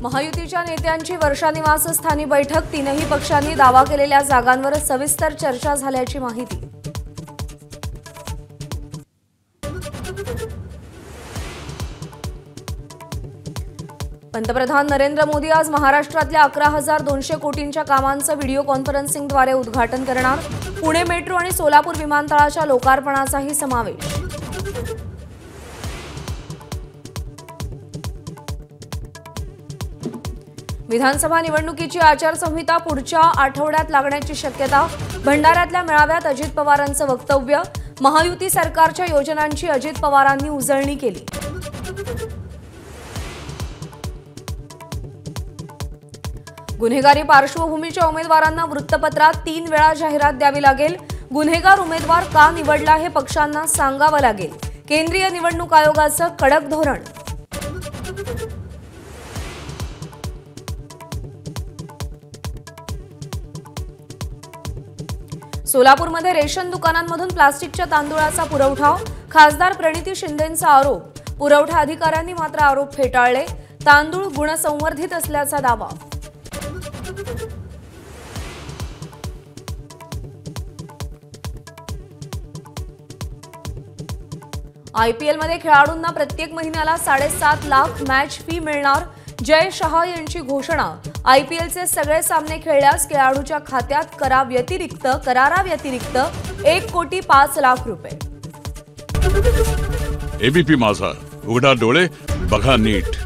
महायुतीच्या नेत्यांची वर्षा निवासस्थानी बैठक, तीनही पक्षांनी दावा केलेल्या जागांवर सविस्तर चर्चा झाल्याची माहिती। पंतप्रधान नरेंद्र मोदी आज महाराष्ट्रातल्या 11,200 कोटींच्या कामांचं व्हिडिओ कॉन्फरन्सिंगद्वारे उद्घाटन करणार। पुणे मेट्रो आणि सोलापूर विमानतळाच्या लोकार्पणाचाही समावेश। विधानसभा निवडणुकीची आचारसंहिता पुढच्या आठवड्यात लागण्याची शक्यता। भंडाऱ्यातल्या मेळाव्यात अजित पवारांचं वक्तव्य, महायुती सरकारच्या योजनांची अजित पवारांनी उजळणी केली। गुन्हेगारी पार्श्वभूमीच्या उमेदवारांना वृत्तपत्रात 3 वेळा जाहिरात द्यावी लागेल। गुन्हेगार उमेदवार का निवडला हे पक्षांना सांगावं लागेल। केंद्रीय निवडणूक आयोगाचं कडक धोरण। सोलापूरमध्ये रेशन दुकानांमधून प्लास्टिकच्या तांदूळाचा पुरवठा, खासदार प्रणिती शिंदेंचा आरोप। पुरवठा अधिकाऱ्यांनी मात्र आरोप फेटाळले। तांदूळ गुणसंवर्धित असल्याचा दावा। IPL मध्ये खेळाडूंना प्रत्येक महिन्याला 7.5 लाख मॅच फी मिळणार। जय शहा यांची घोषणा। IPLचे सगळे सामने खेळल्यास खेळाडूच्या खात्यात कराराव्यतिरिक्त 1,05,00,000 रुपये। ABP माझा, उघडा डोळे बघा नीट।